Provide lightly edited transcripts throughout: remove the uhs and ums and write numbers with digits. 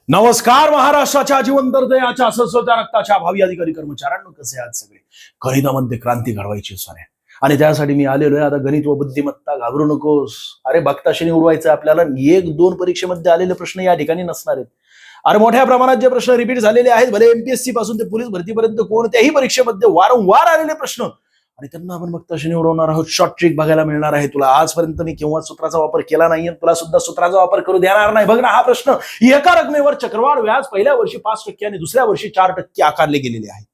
नमस्कार महाराष्ट्राच्या जिवंत हृदयाच्या सशस्त्र रक्ताच्या भावी अधिकारी कर्मचाऱ्यांनो, कसे आहात सगळे? गणितामध्ये क्रांती घडवायची सर आणि त्यासाठी मी आलेलो आहे. आता गणित व बुद्धिमत्ता घाबरू नकोस. अरे बघताशेने उडवायचं आपल्याला. एक दोन परीक्षेमध्ये आलेले प्रश्न या ठिकाणी नसणार आहेत. अरे मोठ्या प्रमाणात जे प्रश्न रिपीट झालेले आहेत, भले एमपीएससी पासून ते पोलीस भरतीपर्यंत कोणत्याही परीक्षेमध्ये वारंवार आलेले प्रश्न आणि त्यांना आपण बघताशेने उडवणार आहोत. शॉर्ट ट्रिक बघायला मिळणार आहे तुला. आजपर्यंत मी केव्हा सूत्राचा वापर केला नाहीये, तुला सुद्धा सूत्राचा वापर करू देणार नाही. बघ ना, हा प्रश्न एका रकमेवर चक्रवाढ व्याज पहिल्या वर्षी 5% आणि दुसऱ्या वर्षी 4% आकारले गेलेले आहे.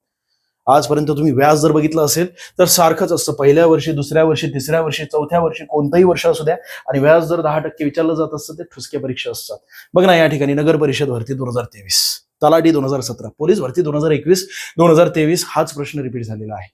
आजपर्यंत तुम्ही व्याज जर बघितलं असेल तर सारखंच असतं. पहिल्या वर्षी, दुसऱ्या वर्षी, तिसऱ्या वर्षी, चौथ्या वर्षी, कोणतंही वर्ष असू द्या, आणि व्याज जर 10% विचारलं जात असतं ते ठुसके परीक्षा असतात. बघ ना, या ठिकाणी नगर परिषद भरती 2023, तलाठी 2017, पोलीस भरती 2021, 2023 हाच प्रश्न रिपीट झालेला आहे.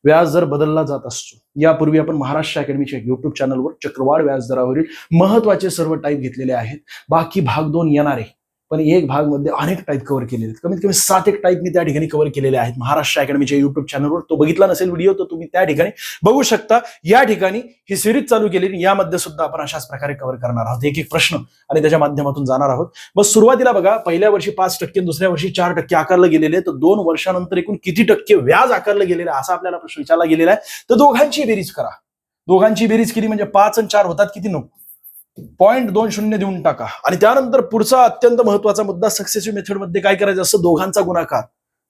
व्याज दर बदलला जात असतो. यापूर्वी आपण महाराष्ट्र अकॅडमीच्या युट्यूब चॅनलवर चक्रवाढ व्याज दरावरील महत्वाचे सर्व टाईप घेतलेले आहेत. बाकी भाग 2 येणार आहे, पण एक भाग मध्ये अनेक टाईप कव्हर केलेले आहेत. कमीत कमी 7 टाईप मी त्या ठिकाणी कव्हर केलेले आहेत महाराष्ट्र अकॅडमीच्या युट्यूब चॅनलवर. तो बघितला नसेल व्हिडिओ तर तुम्ही त्या ठिकाणी बघू शकता. या ठिकाणी ही सिरीज चालू केलेली, यामध्ये सुद्धा आपण अशाच प्रकारे कव्हर करणार आहोत. एक एक प्रश्न आणि त्याच्या माध्यमातून जाणार आहोत. बस सुरुवातीला बघा, पहिल्या वर्षी 5% दुसऱ्या वर्षी 4% आकारलं गेलेले, तर 2 वर्षानंतर एकूण किती टक्के व्याज आकारलं गेलेलं असा आपल्याला प्रश्न विचारला गेलेला आहे. तर दोघांची बेरीज करा. दोघांची बेरीज केली म्हणजे 5 आणि 4 होतात किती? 9. 0.20 देऊन टाका. आणि त्यानंतर पुढचा अत्यंत महत्वाचा मुद्दा, सक्सेसिव्ह मेथड मध्ये काय करायचं असतं? दोघांचा गुणाकार.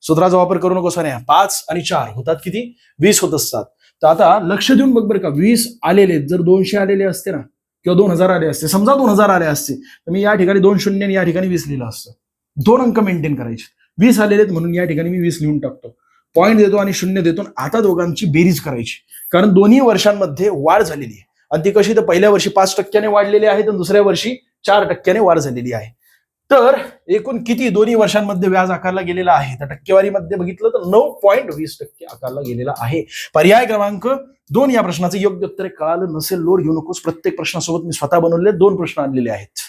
सूत्राचा वापर करू नको सोन्या. 5 आणि 4 होतात किती? 20 होत असतात. तर आता लक्ष देऊन बघ बरं का, 20 आलेले जर 200 आलेले असते ना, किंवा 2000 आले असते, समजा 2000 आले असते, तर मी या ठिकाणी 2 शून्य आणि या ठिकाणी 20 लिहिलं असतं. 2 अंक मेंटेन करायचे. 20 आलेले म्हणून या ठिकाणी मी 20 लिहून टाकतो. पॉईंट देतो आणि 0 देतो. आता दोघांची बेरीज करायची, कारण दोन्ही वर्षांमध्ये वाढ झालेली आहे. आणि ती कशी? तर पहिल्या वर्षी 5% वाढलेली आहे, तर दुसऱ्या वर्षी 4% वाढ झालेली आहे. तर एकूण किती दोन्ही वर्षांमध्ये व्याज आकारला गेलेला आहे? तर टक्केवारीमध्ये बघितलं तर 9.20% आकारला गेलेला आहे. पर्याय क्रमांक 2 या प्रश्नाचं योग्य उत्तर. कळालं नसेल लोड घेऊ नकोस. प्रत्येक प्रश्नासोबत मी स्वतः बनवलेले 2 प्रश्न आणलेले आहेत.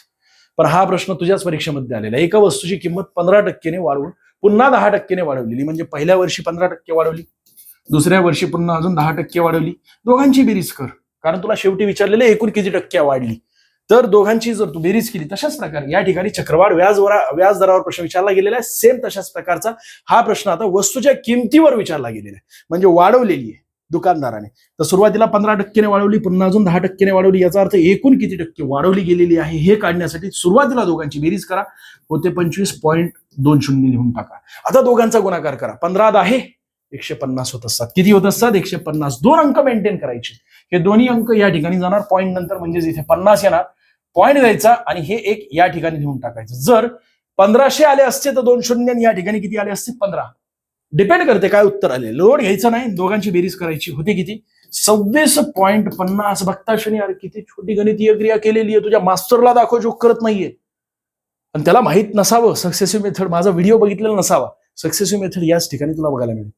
पण हा प्रश्न तुझ्याच परीक्षेमध्ये आलेला आहे. एका वस्तूची किंमत 15% वाढवून पुन्हा 10% वाढवलेली, म्हणजे पहिल्या वर्षी 15% वाढवली, दुसऱ्या वर्षी पुन्हा अजून 10% वाढवली. दोघांची बेरीज कर, कारण तुला शेवटी विचारलेले एकूण किती टक्के वाढली. तर दोघांची जर तू बेरीज केली, तशाच प्रकारे या ठिकाणी चक्रवाढ व्याज दरावर प्रश्न विचारला गेलेला आहे. सेम तशाच प्रकारचा हा प्रश्न आता वस्तूच्या किमतीवर विचारला गेलेला आहे, म्हणजे वाढवलेली आहे दुकानदाराने. तर सुरुवातीला 15% वाढवली, पुन्हा अजून 10% वाढवली. याचा अर्थ एकूण किती टक्के वाढवली गेलेली आहे हे काढण्यासाठी सुरुवातीला दोघांची बेरीज करा. होते 25.20 लिहून टाका. आता दोघांचा गुणाकार करा. 15 10 150 होत असतात. किती होत असतात? 150. 2 अंक मेंटेन करायचे. हे दोन्ही अंक या ठिकाणी जाणार पॉईंट नंतर, म्हणजे इथे 50 येणार, पॉईंट द्यायचा आणि हे एक या ठिकाणी लिहून टाकायचं. जर 1500 आले असते तर 2 शून्य या ठिकाणी किती आले असते? 15. डिपेंड करते काय उत्तर आले. लोड घ्यायचं नाही, दोघांची बेरीज करायची. होते किती? 26.50. बघता शनी, अरे किती छोटी गणितीय क्रिया केलेली आहे. तुझ्या मास्टरला दाखव जोक करत नाहीये, पण त्याला माहित नसावं सक्सेसिव्ह मेथड, माझा व्हिडिओ बघितलेला नसावा. सक्सेसिव्ह मेथड याच ठिकाणी तुला बघायला मिळेल.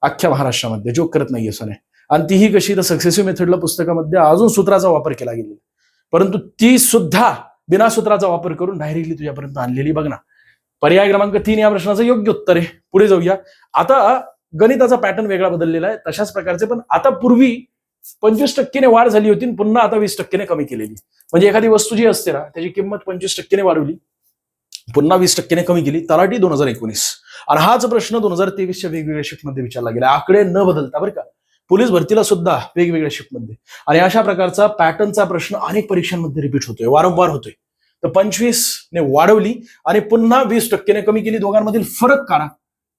अख्ख्या महाराष्ट्रामध्ये जोक करत नाहीये सोने. आणि तीही कशी? तर सक्सेसिव्ह मेथडला पुस्तकामध्ये अजून सूत्राचा वापर केला गेला, परंतु ती सुद्धा बिना सूत्राचा वापर करून डायरेक्टली तुझ्यापर्यंत आणलेली. बघ ना, पर्याय क्रमांक 3 या प्रश्नाचं योग्य उत्तर आहे. पुढे जाऊया. आता गणिताचा पॅटर्न वेगळा बदललेला आहे, तशाच प्रकारचे, पण आता पूर्वी 25% वाढ झाली होती, पुन्हा आता 20% कमी केलेली. म्हणजे एखादी वस्तू जी असते ना, त्याची किंमत 25% वाढवली, पुन्हा 20% कमी केली. तलाठी 2019. आणि हाच प्रश्न 2023च्या वेगवेगळ्या शिफ्टमध्ये विचारला गेला, आकडे न बदलता बरं का. पोलीस भरतीला सुद्धा वेगवेगळ्या शिफ्टमध्ये. आणि अशा प्रकारचा पॅटर्नचा प्रश्न अनेक परीक्षांमध्ये रिपीट होतोय, वारंवार होतोय. तर 25 ने वाढवली आणि पुन्हा 20% कमी केली. दोघांमधील फरक काढा.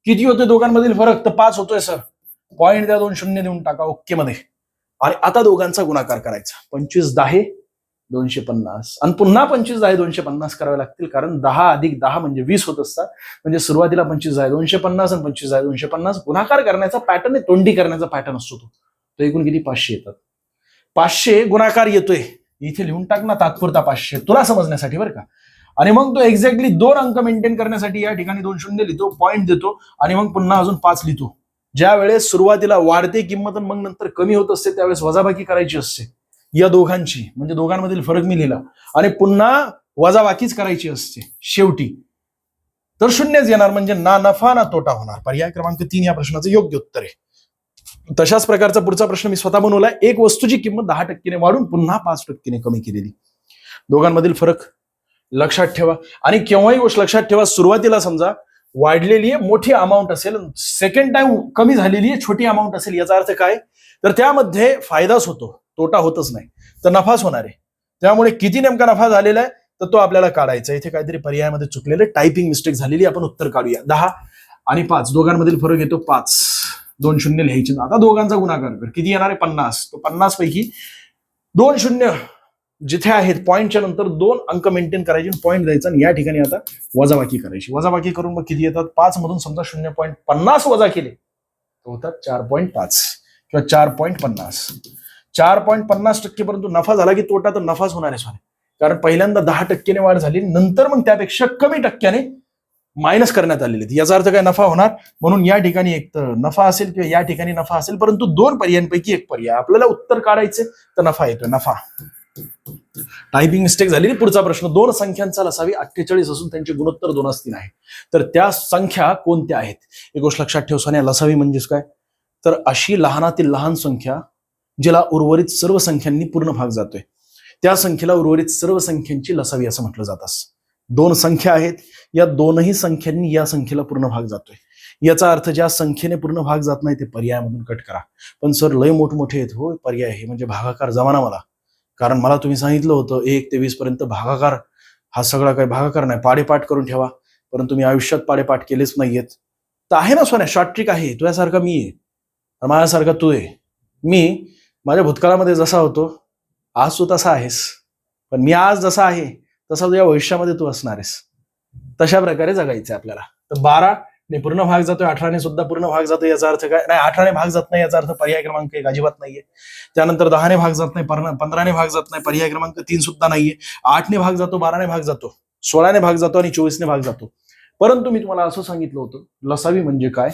किती होतोय दोघांमधील फरक? तर 5 होतोय सर. पॉईंट द्या, 2 शून्य देऊन टाका ओके मध्ये. आणि आता दोघांचा गुणाकार करायचा. 25 10 250 आणि पुन्हा 25 10 250 करावे लागतील, कारण 10 अधिक 10 म्हणजे 20 होत असतात. म्हणजे सुरुवातीला 25 10 250 आणि 25 10 250 गुणाकार करण्याचा पॅटर्न आहे, तोंडी करण्याचा पॅटर्न असतो तो. तर एकूण किती? 500 येतात. 500 गुणाकार येतोय, इथे लिहून टाक ना तात्पुरता 500 तुला समजण्यासाठी बरं का. आणि मग तो एक्झॅक्टली 2 अंक मेंटेन करण्यासाठी या ठिकाणी 2 शून्य लिहितो, पॉईंट देतो आणि मग पुन्हा अजून 5 लिहितो. ज्या वेळेस सुरुवातीला वाढते किंमत मग नंतर कमी होत असते, त्यावेळेस वजाबाकी करायची असते या दोघांची, म्हणजे दोघांमधील फरक मी लिहिला आणि पुन्हा वजाबाकीच करायची असते शेवटी. तर शून्यच येणार, म्हणजे ना नफा ना तोटा होणार. पर्याय क्रमांक 3 या प्रश्नाचं योग्य उत्तर आहे. तशाच प्रकारचा पुढचा प्रश्न मी स्वतः बनवलाय. एक वस्तूची किंमत 10% वाढून पुन्हा 5% कमी केलेली. दोघांमधील फरक लक्षात ठेवा. आणि केव्हाही गोष्ट लक्षात ठेवा, सुरुवातीला समजा वाढलेली आहे मोठी अमाऊंट असेल, सेकंड टाइम कमी झालेली आहे छोटी अमाऊंट असेल, याचा अर्थ काय, तर त्यामध्ये फायदाच होतो, तोटा होतच नाही, तर नफाच होणार आहे. त्यामुळे किती नेमका नफा झालेला आहे तर तो आपल्याला काढायचा. इथे काहीतरी पर्यायामध्ये चुकलेलं, टायपिंग मिस्टेक झालेली, आपण उत्तर काढूया. 10 आणि 5 दोघांमधील फरक येतो 5, 2 शून्य लिहायचे. आता दोघांचा गुणाकार कर, किती येणार आहे 50. तो 50 पैकी 2 शून्य जिथे आहेत पॉईंटच्या नंतर 2 अंक मेंटेन करायचे, पॉईंट द्यायचा, आणि या ठिकाणी आता वजाबाकी करायची. वजाबाकी करून मग किती येतात, 5 मधून समजा 0.50 वजा केले तर होतात 4.5 किंवा 4.50. 4.50% परंतु नफा झाला की तोटा तर नफाच होणार आहे, कारण पहिल्यांदा 10% वाढ झाली, नंतर मग त्यापेक्षा कमी टक्क्याने मायनस करण्यात आलेले. याचा अर्थ काय, नफा होणार. म्हणून या ठिकाणी एक तर नफा असेल किंवा या ठिकाणी नफा असेल, परंतु 2 पर्यायांपैकी एक पर्याय आपल्याला उत्तर काढायचे, तर नफा येतो. नफा. टायपिंग मिस्टेक झालेली. पुढचा प्रश्न, 2 संख्यांचा लसावी 48 असून त्यांचे गुणोत्तर 2:3 आहे, तर त्या संख्या कोणत्या आहेत. एक गोष्ट लक्षात ठेव सोन्या, लसावी म्हणजेच काय, तर अशी लहानातील लहान संख्या जिला उर्वरित सर्व संख्यांनी पूर्ण भाग जातोय, त्या संख्येला उर्वरित सर्व संख्यांची लसावी असं म्हटलं जात असतं. 2 संख्या आहेत, या दोनही संख्यांनी या संख्येला पूर्ण भाग जातोय. याचा अर्थ ज्या संख्येने पूर्ण भाग जात नाही ते पर्यायामधून कट करा. पण सर लय मोठमोठे आहेत, हो पर्याय हे म्हणजे भागाकार जमाना मला, कारण मला तुम्ही सांगितलं होतं 1 ते 20 पर्यंत भागाकार, हा सगळा काही भागाकार नाही, पाडेपाठ करून ठेवा, परंतु मी आयुष्यात पाडेपाठ केलेच नाहीयेत. तर आहे ना सोन्या, शॉर्ट ट्रिक आहे. तुझ्यासारखा मी आहे, माझ्यासारखा तू आहे. मी माझ्या भूतकाळामध्ये जसा होतो आज तू तसा आहेस, पण मी आज जसा आहे तसा तुझ्या भविष्यामध्ये तू असणार आहेस. तशा प्रकारे जगायचं आपल्याला. तर 12 ने पूर्ण भाग जातोय, 18 ने सुद्धा पूर्ण भाग जातोय, याचा अर्थ काय, नाही 18 ने भाग जात नाही, याचा अर्थ पर्याय क्रमांक 1 अजिबात नाहीये. त्यानंतर 10 ने भाग जात नाही, 15 ने भाग जात नाही, पर्याय क्रमांक 3 सुद्धा नाहीये. 8 ने भाग जातो, 12 ने भाग जातो, 16 ने भाग जातो आणि 24 ने भाग जातो. परंतु मी तुम्हाला असं सांगितलं होतं, लसावी म्हणजे काय,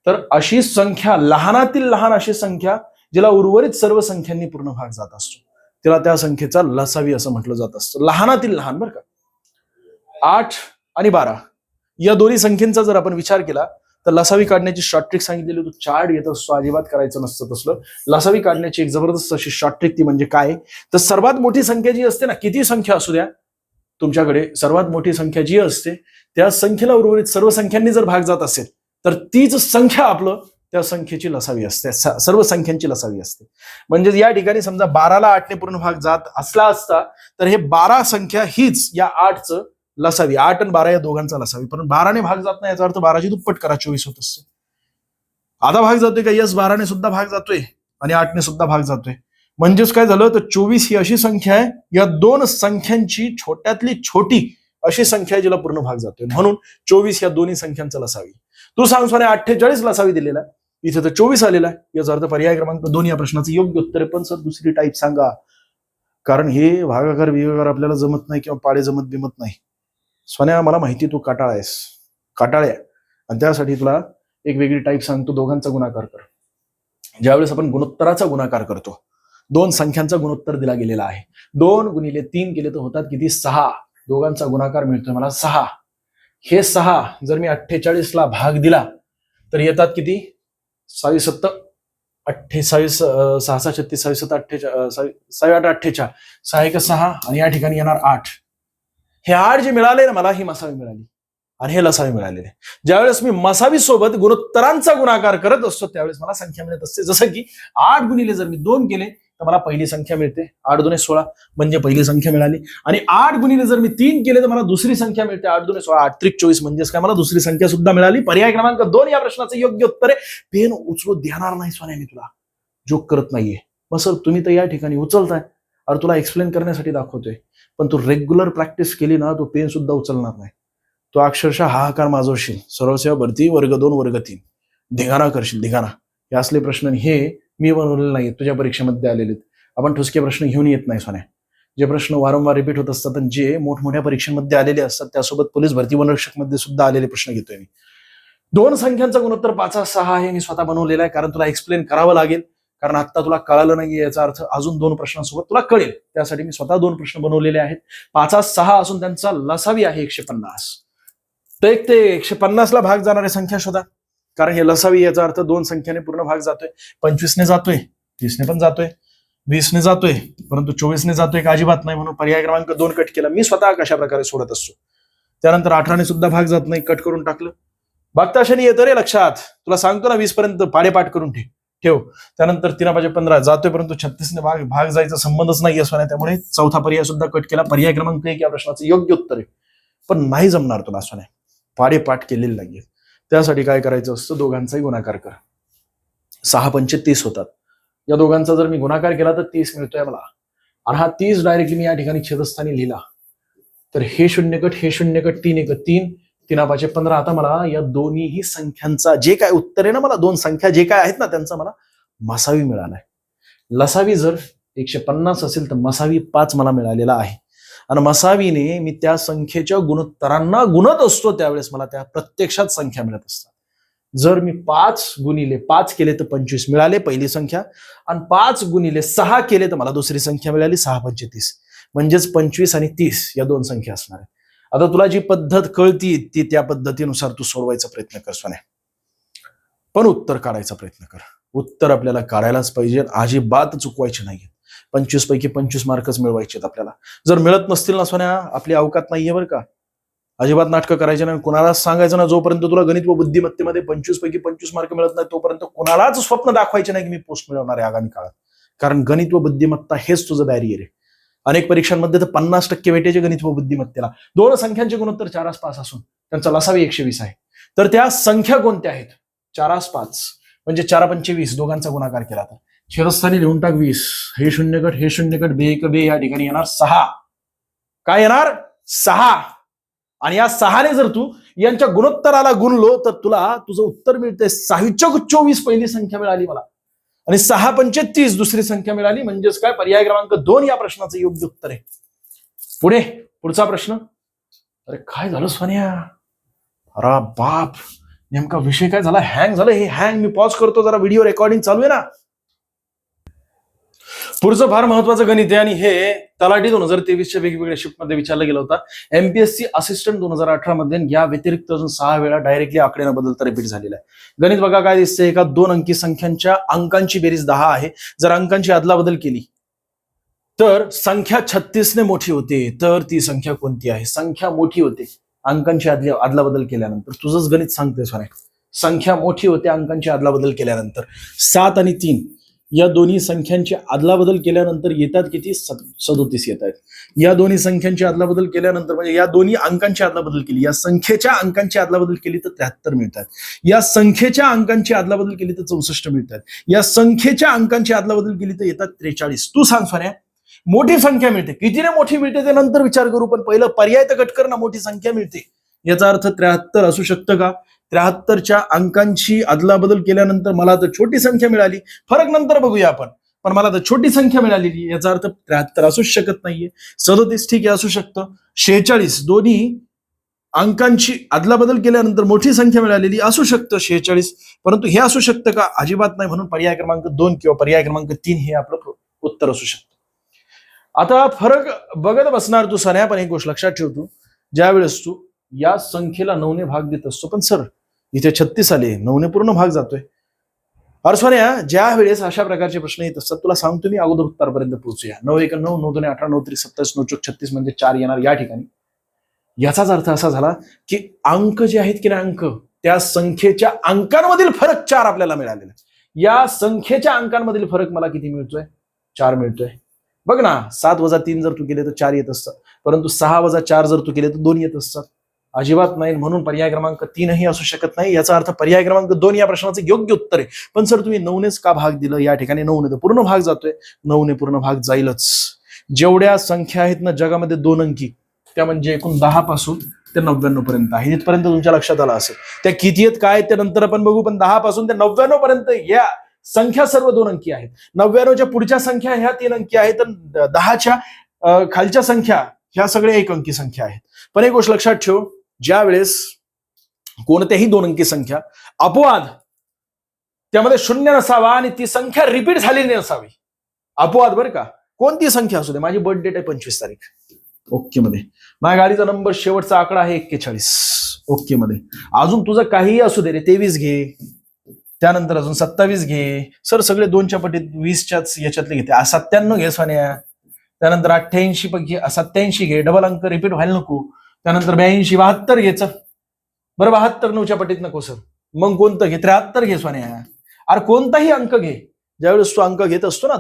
तर अशी संख्या, लहानातील लहान अशी संख्या जिला उर्वरित सर्व संख्यांनी पूर्ण भाग जात असतो, तिला त्या संख्येचा लसावी असं म्हटलं जात असतं. लहानातील लहान बरं का. 8 आणि 12 या दोन्ही संख्येचा जर आपण विचार केला तर लसावी काढण्याची शॉर्ट ट्रिक सांगितलेली होती. चार्ट येत असतो, अजिबात करायचं नसतं तसलं. लसावी काढण्याची एक जबरदस्त अशी शॉर्ट ट्रिक ती म्हणजे काय, तर सर्वात मोठी संख्या जी असते ना, किती संख्या असू द्या तुमच्याकडे, सर्वात मोठी संख्या जी असते त्या संख्येला उर्वरित सर्व संख्यांनी जर भाग जात असेल तर तीच संख्या आपलं त्या संख्येची लसावी असते, सर्व संख्यांची लसावी असते. म्हणजे या ठिकाणी समजा 12ला 8 ने पूर्ण भाग जात असला असता तर हे 12 संख्या हीच या 8चं लसावी, 8 आणि 12 या दोघांचा लसावी. पण 12 ने भाग जात नाही, याचा अर्थ 12ची दुप्पट करा, 24 होत असते. आता भाग जातोय का, यस 12 ने सुद्धा भाग जातोय आणि 8 ने सुद्धा भाग जातोय. म्हणजेच काय झालं, तर 24 ही अशी संख्या आहे, या 2 संख्यांची छोट्यातली छोटी अशी संख्या आहे जिला पूर्ण भाग जातोय, म्हणून 24 या दोन्ही संख्यांचा लसावी. तू सांग सोने 48 लसावी दिलेला आहे, इथे तर 24 आलेला आहे, याचा अर्थ पर्याय क्रमांक 2 या प्रश्नाचं योग्य उत्तर आहे. पण सर दुसरी टाईप सांगा, कारण हे भागाकार विभागाकार आपल्याला जमत नाही किंवा पाडे जमत बिमत नाही. सोन्या मला माहिती तू काटाळ आहेस, काटाळ्या, आणि त्यासाठी तुला एक वेगळी टाईप सांगतो. दोघांचा गुणाकार कर. ज्यावेळेस आपण गुणोत्तराचा गुणाकार करतो, 2 संख्यांचा गुणोत्तर दिला गेलेला आहे, 2 गुणिले 3 केले तर होतात किती, 6. दोघांचा गुणाकार मिळतोय मला 6. हे 6 जर मी 48 ला भाग दिला तर येतात किती, 6 7 28, 6 6 36, 6 7 48, 6 8 48, 6 1 6 आणि या ठिकाणी येणार 8. हे 8 जे मिळाले ना मला, ही मसावी मिळाली आणि हे लसावी मिळालेले. ज्यावेळेस मी मसावी सोबत गुणोत्तरांचा गुणाकार करत असतो त्यावेळेस मला संख्या मिळत असते. जसं की 8 गुणिले जर मी 2 केले तर मला पहिली संख्या मिळते, 8 2 16 म्हणजे पहिली संख्या मिळाली. आणि 8 गुणिले जर मी 3 केले तर मला दुसरी संख्या मिळते, 8 2 16, 8 3 24 म्हणजेच काय, मला दुसरी संख्या सुद्धा मिळाली. पर्याय क्रमांक 2 या प्रश्नाचं योग्य उत्तर आहे. पेन उचलू देणार नाही सोन्या, मी तुला जोक करत नाहीये. मग सर तुम्ही तर या ठिकाणी उचलताय, अरे तुला एक्सप्लेन करण्यासाठी दाखवतोय, पण तू रेग्युलर प्रॅक्टिस केली ना, तो पेन सुद्धा उचलणार नाही. तो अक्षरशः हाहाकार माजवशील, सर्व सेवा भरती वर्ग 2 वर्ग 3 धिगाणा करशील, धिगाणा. हे असले प्रश्न हे मी बनवलेले नाहीत, तुझ्या परीक्षेमध्ये आलेले. आपण ठुसके प्रश्न घेऊन येत नाही सोन्या. जे प्रश्न वारंवार रिपीट होत असतात आणि जे मोठमोठ्या परीक्षांमध्ये आलेले असतात, त्यासोबत पोलीस भरती वनरक्षक मध्ये सुद्धा आलेले प्रश्न घेतोय मी. 2 संख्यांचा गुणोत्तर 5 6 आहे, मी स्वतः बनवलेला आहे, कारण तुला एक्सप्लेन करावं लागेल, कारण आता तुला कळालं नाहीये याचा अर्थ अजून 2 प्रश्नांसोबत तुला कळेल. त्यासाठी मी स्वतः 2 प्रश्न बनवलेले आहेत. 5 6 असून त्यांचा लसावी आहे 150. तर एक ते 150 ला भाग जाणारी संख्या शोधा, कारण हे लसावी, याचा अर्थ 2 संख्येने पूर्ण भाग जातोय. 25 ने जातोय, 30 ने पण जातोय, 20 जातोय, परंतु 24 जातोय का अजिबात नाही, म्हणून पर्याय क्रमांक 2 कट केला. मी स्वतः कशा प्रकारे सोडत असतो. त्यानंतर 18 सुद्धा भाग जात नाही, कट करून टाकलं. बघता क्षणी येतं रे लक्षात, तुला सांगतो ना 20 पर्यंत पाडेपाठ करून ठेव. त्यानंतर 3×15 जातोय, परंतु 36 भाग जायचा संबंधच नाही असं, त्यामुळे चौथा पर्याय सुद्धा कट केला. पर्याय क्रमांक 1 या प्रश्नाचं योग्य उत्तर आहे. पण नाही जमणार तुला असं, पाडेपाठ केलेलं नाहीये. त्यासाठी काय करायचं असतं, दोघांचाही गुणाकार कर. 6×5 30 होतात. या दोघांचा जर मी गुणाकार केला तर 30 मिळतोय मला, आणि हा 30 डायरेक्टली मी या ठिकाणी छेदस्थानी लिहिला तर हे 0 कट, हे 0 कट, 3 1 3, 3×15. आता मला या दोन्हीही संख्यांचा जे काय उत्तर आहे ना, मला दोन संख्या जे काय आहेत ना त्यांचा मला मसावी मिळालाय. लसावी जर 150 असेल तर मसावी 5 मला मिळालेला आहे. आणि मसावीने मी त्या संख्येच्या गुणोत्तरांना गुणत असतो, त्यावेळेस मला त्या प्रत्यक्षात संख्या मिळत असतात. जर मी 5×5 केले तर 25 मिळाले पहिली संख्या, आणि 5×6 केले तर मला दुसरी संख्या मिळाली 6×5 30. म्हणजेच 25 आणि 30 या दोन संख्या असणार आहेत. आता तुला जी पद्धत कळती ती त्या पद्धतीनुसार तू सोडवायचा प्रयत्न कर सोन्या, पण उत्तर काढायचा प्रयत्न कर. उत्तर आपल्याला काढायलाच पाहिजे, अजिबात चुकवायचे नाहीये. 25 पैकी 25 मार्कच मिळवायचे आपल्याला. जर मिळत नसतील ना सोन्या, आपली अवकात नाहीये बरं का. अजिबात नाटकं करायचे नाही, कुणालाच सांगायचं ना, जोपर्यंत तुला गणित व बुद्धिमत्तेमध्ये 25 पैकी 25 मार्क मिळत नाही तोपर्यंत कुणालाच स्वप्न दाखवायचे नाही की मी पोस्ट मिळवणार आहे आगामी काळात. कारण गणित व बुद्धिमत्ता हेच तुझं बॅरियर आहे. अनेक परीक्षांमध्ये तर 50% वेटेज गणित व बुद्धिमत्तेला. दोन संख्यांचे गुणोत्तर 4×5 असून त्यांचा लसावी 120 आहे. तर त्या संख्या कोणत्या आहेत? 4×5 म्हणजे 4×5 20, दोघांचा गुणाकार केला तर छेदस्थानी लिहून टाक 20. हे 0 कट, हे 0 कट, बे एक बे, या ठिकाणी येणार 6. काय येणार? 6. आणि या 6ने जर तू यांच्या गुणोत्तराला गुणलो तर तुला तुझं उत्तर मिळतंय 6×24 पहिली संख्या मिळाली मला, आणि 6×5 30 दुसरी संख्या मिळाली. म्हणजेच काय, पर्याय क्रमांक 2 या प्रश्नाचं योग्य उत्तर आहे. पुढचा प्रश्न. अरे काय झालं सोन्या? अरे बाप, नेमका विषय काय झाला? हँग झालं हे. हँग, मी पॉज करतो जरा, व्हिडिओ रेकॉर्डिंग चालू आहे ना. पुढचं फार महत्वाचं गणित आहे, आणि हे तलाठी 2023च्या वेगवेगळ्या शिफ्टमध्ये विचारलं गेलं होतं. एमपीएससी असिस्टंट 2018 मध्ये या व्यतिरिक्त अजून 6 वेळा डायरेक्टली आकड्यानं बदलता रिपीट झालेला आहे. गणित बघा काय दिसतंय. एका 2 अंकी संख्यांच्या अंकांची बेरीज 10 आहे. जर अंकांची अदलाबदल केली तर संख्या 36ने मोठी होते. तर ती संख्या कोणती आहे? संख्या मोठी होते अंकांची अदलाबदल केल्यानंतर. तुझंच गणित सांगते सोन्या, संख्या मोठी होते अंकांची अदलाबदल केल्यानंतर. 7 आणि 3 या दोन्ही संख्यांची अदलाबदल केल्यानंतर येतात किती? 37 येत आहेत. या दोन्ही संख्यांची अदलाबदल केल्यानंतर, म्हणजे या दोन्ही अंकांची अदलाबदल केली, या संख्येच्या अंकांची अदलाबदल केली तर 73 मिळतात. या संख्येच्या अंकांची अदलाबदल केली तर 64 मिळतात. या संख्येच्या अंकांची अदलाबदल केली तर येतात 43. तू सांग सोन्या, मोठी संख्या मिळते, कितीने मोठी मिळते ते नंतर विचार करू, पण पहिलं पर्याय तर कट कर ना. मोठी संख्या मिळते याचा अर्थ 73 असू शकतं का? 73च्या अंकांची अदलाबदल केल्यानंतर मला तर छोटी संख्या मिळाली. फरक नंतर बघूया आपण, पण मला तर छोटी संख्या मिळालेली, याचा अर्थ 73 असूच शकत नाहीये. 37 ठीक आहे, असू शकतं. 46 दोन्ही अंकांची अदलाबदल केल्यानंतर मोठी संख्या मिळालेली, असू शकतं 46. परंतु हे असू शकतं का? अजिबात नाही. म्हणून पर्याय क्रमांक 2 किंवा पर्याय क्रमांक 3 हे आपलं उत्तर असू शकतं. आता फरक बघत बसणार तू साऱ्या, पण एक गोष्ट लक्षात ठेव, तू ज्यावेळेस तू या संख्येला 9ने भाग देत असतो, पण सर इथे 36 आले, 9ने पूर्ण भाग जातोय. अर्सोन्या, ज्या वेळेस अशा प्रकारचे प्रश्न येत असतात, तुला सांगतो मी अगोदर उत्तरापर्यंत पोहोचूया. 9 1 9, 9 2 18, 9 3 27, 9 4 36 म्हणजे 4 येणार या ठिकाणी. याचाच अर्थ असा झाला की अंक जे आहेत की नाही, अंक, त्या संख्येच्या अंकांमधील फरक 4 आपल्याला मिळालेला. या संख्येच्या अंकांमधील फरक मला किती मिळतोय? 4 मिळतोय. बघ ना, 7 - 3 जर तू केले तर 4 येत असतात, परंतु 6 - 4 जर तू केले तर 2 येत असतात. अजिबात नाही. म्हणून पर्याय क्रमांक 3 ही असू शकत नाही. याचा अर्थ पर्याय क्रमांक 2 या प्रश्नाचं योग्य उत्तर आहे. पण सर तुम्ही 9नेच का भाग दिलं? या ठिकाणी 9ने तर पूर्ण भाग जातोय, 9ने पूर्ण भाग जाईलच. जेवढ्या संख्या आहेत ना जगामध्ये 2 अंकी, त्या म्हणजे एकूण 10 पासून ते 99 पर्यंत आहे. इथपर्यंत तुमच्या लक्षात आलं असेल. त्या किती आहेत काय ते नंतर आपण बघू, पण 10 पासून ते 99 पर्यंत या संख्या सर्व 2 अंकी आहेत. 99च्या पुढच्या संख्या ह्या 3 अंकी आहेत, तर 10च्या खालच्या संख्या ह्या सगळ्या 1 अंकी संख्या आहेत. पण एक गोष्ट लक्षात ठेव, ज्या वेळेस कोणत्याही 2 अंकी संख्या अपवाद त्यामध्ये 0 नसावा आणि ती संख्या रिपीट झालेली नसावी. अपवाद बरं का, कोणती संख्या असू दे. माझी बर्थ डेट आहे 25 तारीख, ओके मध्ये. माझ्या गाडीचा नंबर शेवटचा आकडा आहे 41, ओके मध्ये. अजून तुझं काहीही असू दे रे, 23 घे, त्यानंतर अजून 27 घे सर, सगळे 2च्या पटीत 20च्याच याच्यातले घेते. 97 घे सोन्या. त्यानंतर 88 घे, 87 घे, डबल अंक रिपीट व्हायला नको. त्यानंतर 82, 72 घे. बरं 72 9च्या पटीत नको सर. मग कोणतं घे? 73 घे सोन्या. अरे कोणताही अंक घे. ज्यावेळेस तू अंक घेत असतो ना,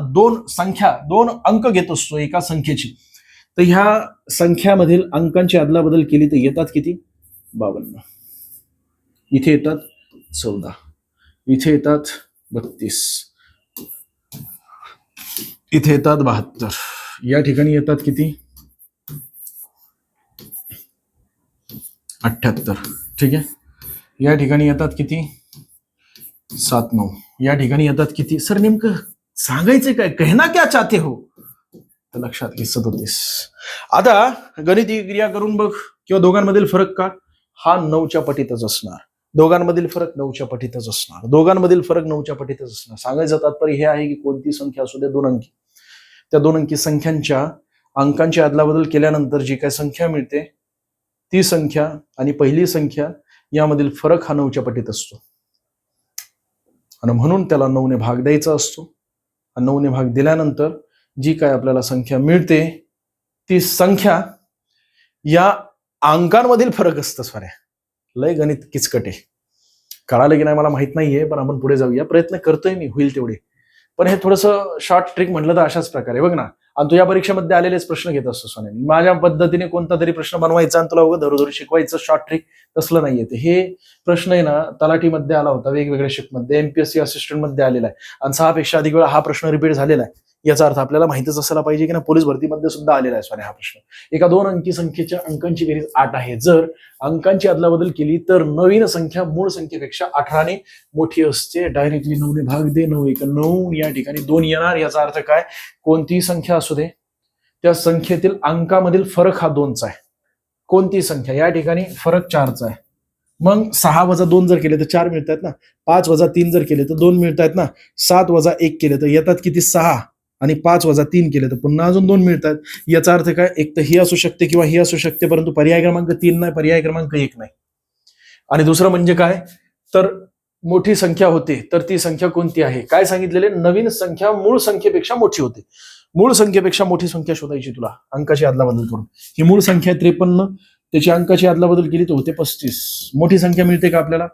दोन अंक घेत असतो एका संख्येची, तर ह्या संख्यामधील अंकांची अदलाबदल केली तर येतात किती? 52. इथे येतात 14, इथे येतात 32, इथे येतात 72, या ठिकाणी येतात किती? 78. ठीक आहे. या ठिकाणी येतात किती? 7 9. या ठिकाणी येतात किती? सर नेमकं सांगायचं काय? कहना क्या चाहते हो? तर लक्षात घे 37. आता गणितीय क्रिया करून बघ, किंवा दोघांमधील फरक का? हा 9च्या पटीतच असणार. दोघांमधील फरक 9च्या पटीतच असणार. दोघांमधील फरक 9च्या पटीतच असणार. सांगायचं तात्पर्य हे आहे की कोणती संख्या असू दे 2 अंकी, त्या 2 अंकी संख्यांच्या अंकांची अदलाबदल केल्यानंतर जी काय संख्या मिळते ती संख्या आणि पहिली संख्या यामधील फरक हा 9च्या पटीत असतो, आणि म्हणून त्याला 9ने भाग द्यायचा असतो. 9ने भाग दिल्यानंतर जी काय आपल्याला संख्या मिळते ती संख्या या अंकांमधील फरक असतं. साऱ्या लय गणित किचकट आहे. कळालं की नाही मला माहित नाहीये, पण आपण पुढे जाऊया. प्रयत्न करतोय मी, होईल तेवढे. पण हे थोडंसं शॉर्ट ट्रिक म्हटलं तर अशाच प्रकारे बघ ना. आणि तू या परीक्षेमध्ये आलेलेच प्रश्न घेत असतो सोन्या. माझ्या पद्धतीने कोणता तरी प्रश्न बनवायचा आणि तुला उगा धरोधर शिकवायचं शॉर्ट ट्रिक, तसलं नाहीये ते. हे प्रश्न आहे ना तलाठीमध्ये आला होता, वेगवेगळ्या शिफ्टमध्ये, एमपीएससी असिस्टंट मध्ये आलेला आहे, आणि 6 पेक्षा अधिक वेळा हा प्रश्न रिपीट झालेला आहे. याचा अर्थ आपल्याला माहितीच असायला पाहिजे की ना पोलीस भरतीमध्ये सुद्धा आलेला आहे सोन्या हा प्रश्न. एका 2 अंकी संख्येच्या अंकांची बेरीज 8 आहे. जर अंकांची अदलाबदल केली तर नवीन संख्या मूळ संख्येपेक्षा 18ने मोठी असते. डायरेक्टली 9ने भाग दे. 9 1 9. या ठिकाणी 2 येणार. याचा अर्थ काय? कोणतीही संख्या असू दे त्या संख्येतील अंकामधील फरक हा 2चा आहे. कोणती संख्या? या ठिकाणी फरक 4चा आहे. मग 6 वजा 2 जर केले तर 4 मिळतात ना. 5 वजा 3 जर केले तर 2 मिळतात ना. 7 वजा 1 केले तर येतात किती? 6. आणि 5 वजा 3 केले तर पुन्हा अजून 2 मिळतात. याचा अर्थ काय? एक तर ही असू शकते किंवा ही असू शकते, परंतु पर्याय क्रमांक 3 नाही, पर्याय क्रमांक 1 नाही. आणि दुसरं म्हणजे काय? तर मोठी संख्या होते तर ती संख्या कोणती आहे? काय सांगितलेले? नवीन संख्या मूळ संख्येपेक्षा मोठी होते. मूळ संख्येपेक्षा मोठी संख्या शोधायची तुला अंकाची अदलाबदल करून. ही मूळ संख्या 53, त्याची अंकाची अदलाबदल केली तर होते 35. मोठी संख्या मिळते का आपल्याला?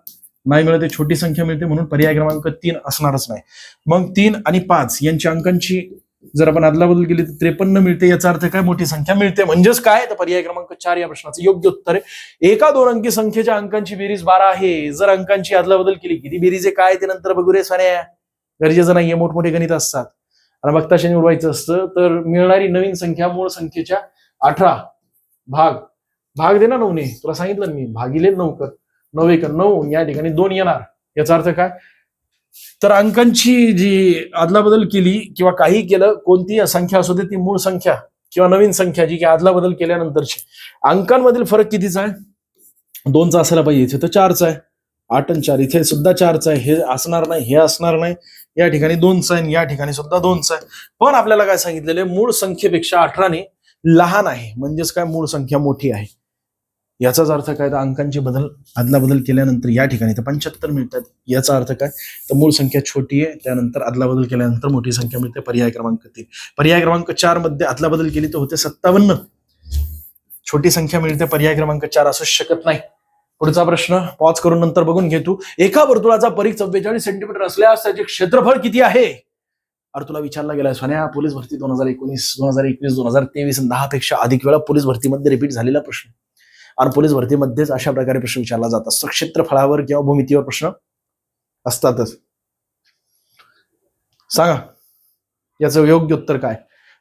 नाही मिळते. छोटी संख्या मिळते, म्हणून पर्याय क्रमांक 3 असणारच नाही. मग 3 आणि 5 यांची अंकांची जर आपण अदलाबदल केली तर 53 मिळते. याचा अर्थ काय? मोठी संख्या मिळते. म्हणजेच काय? तर पर्याय क्रमांक 4 या प्रश्नाचं योग्य उत्तर आहे. एका 2 अंकी संख्येच्या अंकांची बेरीज 12 आहे. जर अंकांची अदलाबदल केली, किती बेरीज आहे काय ते नंतर बघू रे साऱ्या, गरजेचं नाहीये, मोठमोठे गणित असतात. आणि बघता शनी उडवायचं असतं. तर मिळणारी नवीन संख्या मूळ संख्येच्या 18 भाग दे ना 9ने. तुला सांगितलं मी, भागिले 9 कर. 9 1 9. या ठिकाणी 2 येणार. याचा अर्थ काय? तर अंकांची जी अदलाबदल केली किंवा काही केलं, कोणती संख्या असू दे ती मूळ संख्या किंवा नवीन संख्या जी की अदलाबदल केल्यानंतरची अंकांमधील फरक कितीचा आहे? 2चा असायला पाहिजे. इथे तर 4चा आहे. 8 आणि 4. इथे सुद्धा 4चा आहे. हे असणार नाही, हे असणार नाही. या ठिकाणी 2चा आहे, या ठिकाणी सुद्धा 2चा आहे. पण आपल्याला काय सांगितलेलं आहे? मूळ संख्येपेक्षा 18ने लहान आहे. म्हणजेच काय? मूळ संख्या मोठी आहे. याचाच अर्थ काय? तर अंकांची अदलाबदल केल्यानंतर या ठिकाणी तर 75 मिळतात. याचा अर्थ काय? तर मूळ संख्या छोटी आहे, त्यानंतर अदलाबदल केल्यानंतर मोठी संख्या मिळते. पर्याय क्रमांक 3. पर्याय क्रमांक 4 मध्ये अदलाबदल केली तर होते 57. छोटी संख्या मिळते. पर्याय क्रमांक 4 असू शकत नाही. पुढचा प्रश्न पॉज करून नंतर बघून घे तू. एका वर्तुळाचा परिघ 44 सेंटीमीटर असल्यास त्याचे क्षेत्रफळ किती आहे? अरे तुला विचारला गेलाय सोन्या, पोलीस भरती 2019, 2021, 2023 10 पेक्षा अधिक वेळा पोलीस भरतीमध्ये रिपीट झालेला प्रश्न. आणि पोलीस भरतीमध्येच अशा प्रकारे प्रश्न विचारला जात असतो. क्षेत्रफळावर किंवा भूमितीवर प्रश्न असतातच. सांगा याचं योग्य उत्तर काय?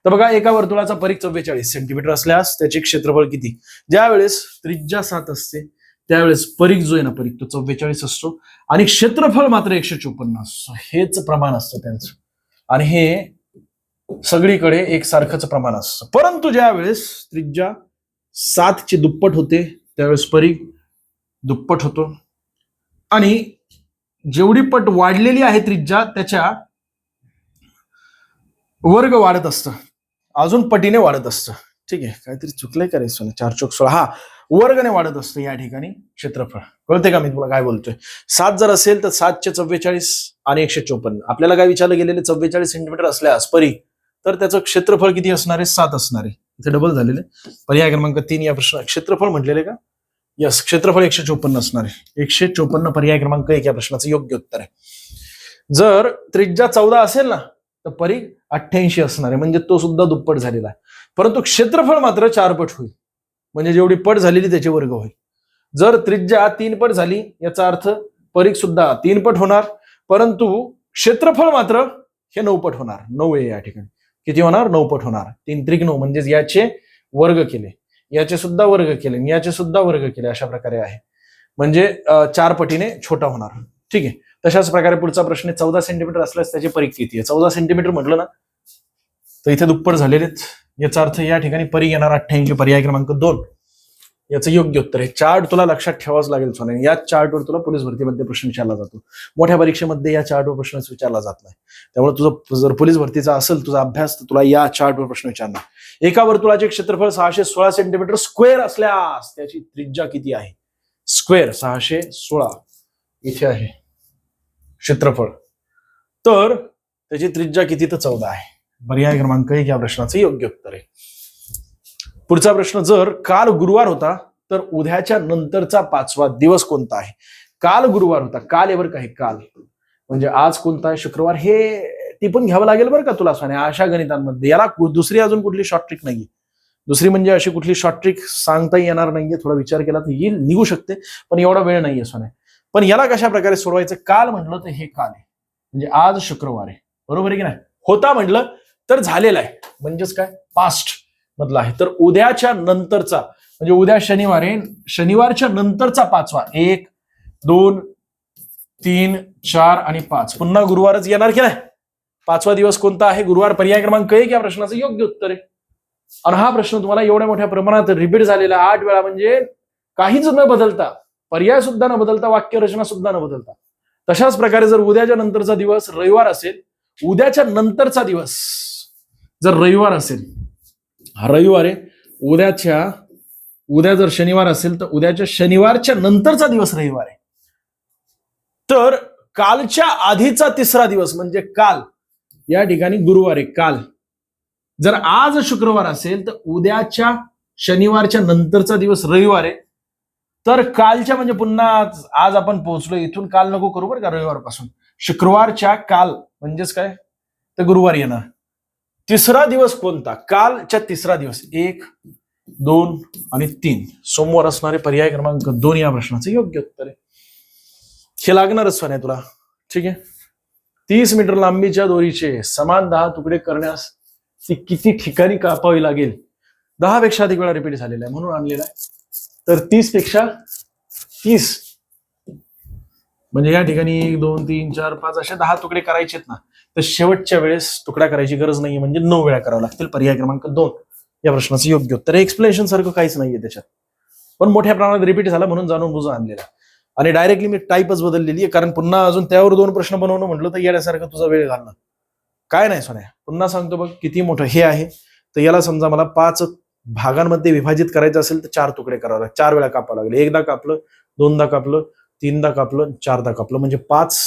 तर बघा, एका वर्तुळाचा परिघ 44 सेंटीमीटर असल्यास त्याचे क्षेत्रफळ किती? ज्यावेळेस त्रिज्या 7 असते त्यावेळेस परिघ जो आहे ना, परिघ तो 44 असतो आणि क्षेत्रफळ मात्र 154 असतो. हेच प्रमाण असतं त्यांचं, आणि हे सगळीकडे एकसारखंच प्रमाण असतं. परंतु ज्यावेळेस त्रिज्या 7ची दुप्पट होते त्यावेळेस परिघ दुप्पट होतो, आणि जेवढी पट वाढलेली आहे त्रिज्या त्याच्या वर्ग वाढत असतं, अजून पटीने वाढत असतं. ठीक आहे, काहीतरी चुकलंय का रे सोने? 4 चौक 16. हा, वर्गने वाढत असतं या ठिकाणी क्षेत्रफळ. कळते का मी तुला काय बोलतोय? 7 जर असेल तर 7 चे 44 आणि 154. आपल्याला काय विचारलं गेलेले 44 सेंटीमीटर असल्यास परी, तर त्याचं क्षेत्रफळ किती असणार आहे? 7 असणार आहे. इथे डबल झालेले. पर्याय क्रमांक 3 या प्रश्न क्षेत्रफळ म्हटलेले का? यस, क्षेत्रफळ 154 असणार आहे. 154 पर्याय क्रमांक 1 या प्रश्नाचं योग्य उत्तर आहे. जर त्रिज्या 14 असेल ना तर परी 88 असणार आहे, म्हणजे तो सुद्धा दुप्पट झालेला आहे. परंतु क्षेत्रफळ मात्र 4 पट होईल, म्हणजे जेवढी पट झालेली त्याचे वर्ग होईल. जर त्रिज्या 3 पट झाली याचा अर्थ परीघ सुद्धा 3 पट होणार, परंतु क्षेत्रफळ मात्र हे 9 पट होणार. 9 आहे या ठिकाणी. किती होणार? 9 पट होणार. 3 त्रिक 9 म्हणजे याचे वर्ग केले, याचे सुद्धा वर्ग केले, याचे सुद्धा वर्ग केले, अशा प्रकारे आहे. म्हणजे 4 पटीने छोटा होणार. ठीक आहे. तशाच प्रकारे पुढचा प्रश्न 14 सेंटीमीटर असल्यास त्याची परीघ किती आहे? 14 सेंटीमीटर म्हटलं ना तर इथे दुप्पट झालेले. याचा अर्थ या ठिकाणी परीघ येणार 88. पर्याय क्रमांक 2 याचं योग्य उत्तर आहे. चार्ट तुला लक्षात ठेवाच लागेल सोने. या चार्टवर तुला पोलीस भरतीमध्ये प्रश्न विचारला जातो. मोठ्या परीक्षेमध्ये या चार्टवर प्रश्न विचारला जात नाही. त्यामुळे तुझं जर पोलीस भरतीचा असेल तुझा अभ्यास तर तुला या चार्टवर प्रश्न विचारणार. एका वर्तुळाचे क्षेत्रफळ 616 सेंटीमीटर स्क्वेअर असल्यास त्याची त्रिज्या किती आहे? स्क्वेअर 616 इथे आहे क्षेत्रफळ, तर त्याची त्रिज्या किती? तर 14 आहे. पर्याय क्रमांक 1 या प्रश्नाचं योग्य उत्तर आहे. पुढचा प्रश्न, जर काल गुरुवार होता तर उद्याच्या नंतरचा 5वा दिवस कोणता आहे? काल गुरुवार होता, काल आहे बरं का, हे काल म्हणजे आज कोणता आहे? शुक्रवार. हे ती पण घ्यावं लागेल बरं का तुला सोन्या अशा गणितांमध्ये. याला दुसरी अजून कुठली शॉर्ट ट्रिक नाहीये. दुसरी म्हणजे अशी कुठली शॉर्ट ट्रिक सांगता येणार नाहीये. थोडा विचार केला तर येईल, निघू शकते, पण एवढा वेळ नाहीये सोन्या. पण याला कशा प्रकारे सोडवायचं? काल म्हटलं तर हे काल आहे, म्हणजे आज शुक्रवार आहे, बरोबर आहे की नाही? होता म्हटलं तर झालेला आहे, म्हणजेच काय? पास्ट मधला आहे. तर उद्याच्या नंतरचा म्हणजे उद्या शनिवार आहे, शनिवारच्या नंतरचा 5वा 1 2 3 4 आणि 5 पुन्हा गुरुवारच येणार की नाही? 5वा दिवस कोणता आहे? गुरुवार. पर्याय क्रमांक 1 या प्रश्नाचं योग्य उत्तर आहे. आणि हा प्रश्न तुम्हाला एवढ्या मोठ्या प्रमाणात रिपीट झालेला 8 वेळा, म्हणजे काहीच न बदलता, पर्याय सुद्धा न बदलता, वाक्यरचना सुद्धा न बदलता. तशाच प्रकारे जर उद्याच्या नंतरचा दिवस रविवार असेल, उद्याच्या नंतरचा दिवस जर रविवार असेल, हा रविवार आहे, उद्या जर शनिवार असेल तर उद्याच्या शनिवारच्या नंतरचा दिवस रविवार आहे. तर कालच्या आधीचा 3रा दिवस म्हणजे काल या ठिकाणी गुरुवार आहे. काल जर आज शुक्रवार असेल तर उद्याच्या शनिवारच्या नंतरचा दिवस रविवार आहे. तर कालच्या म्हणजे पुन्हा आज आपण पोहोचलो इथून काल नको करू बरं का, रविवारपासून शुक्रवारच्या काल म्हणजेच काय? तर गुरुवार येणार. 3रा दिवस कोणता? कालच्या 3रा दिवस 1 2 आणि 3 सोमवार असणारे. पर्याय क्रमांक 2 या प्रश्नाचं योग्य उत्तर आहे. हे लागणारच सोन्या तुला. ठीक आहे. 30 मीटर लांबीच्या दोरीचे समान 10 तुकडे करण्यास ती किती ठिकाणी कापावी लागेल? 10 पेक्षा अधिक वेळा रिपीट झालेला आहे म्हणून आणलेला आहे. तर 30 पेक्षा 30 म्हणजे या ठिकाणी 1 2 3 4 5 असे 10 तुकडे करायचेत ना, तर शेवटच्या वेळेस तुकडा करायची गरज नाहीये, म्हणजे 9 वेळा करावं लागतील. पर्याय क्रमांक 2 या प्रश्नाचं योग्य उत्तर. एक्सप्लेनेशन सारखं काहीच नाहीये त्याच्यात, पण मोठ्या प्रमाणात रिपीट झाला म्हणून जाणून बुजून आणलेला. आणि डायरेक्टली मी टाईपच बदललेली आहे, कारण पुन्हा अजून त्यावर 2 प्रश्न बनवणं म्हटलं तर येण्यासारखं तुझा वेळ घालणं काय नाही सोन्या. पुन्हा सांगतो बघ किती मोठं हे आहे. तर याला समजा मला 5 भागांमध्ये विभाजित करायचं असेल तर 4 तुकडे करावे लागले, 4 वेळा कापावं लागले. एकदा कापलं, दोनदा कापलं, तीनदा कापलं, चारदा कापलं, म्हणजे 5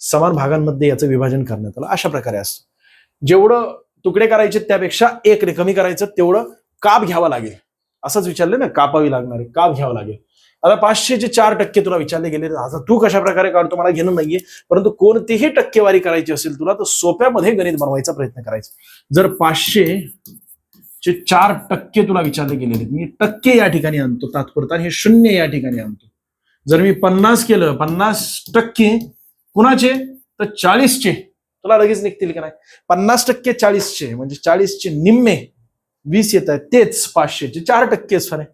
समान भागांमध्ये याचं विभाजन करण्यात आलं. अशा प्रकारे असतं. जेवढं तुकडे करायचे त्यापेक्षा 1 कमी करायचं, तेवढं काप घ्यावा लागेल. असंच विचारले ना, कापावी लागणार आहे, काप घ्यावा लागेल. आता 500चे 4% तुला विचारले गेले. आता तू कशा प्रकारे काढतो मला घेणं नाहीये, परंतु कोणतीही टक्केवारी करायची असेल तुला तर सोप्यामध्ये गणित बनवायचा प्रयत्न करायचा. जर 500चे 4% तुला विचारले गेलेले, मी टक्के या ठिकाणी आणतो तात्पुरता, हे 0 या ठिकाणी आणतो. जर मी 50 केलं, 50% कुणाचे? तर 40चे. तुला लगेच निघतील का नाही? 50% 40चे म्हणजे 40चे निम्मे 20 येत आहेत, तेच 500चे 4% फरक.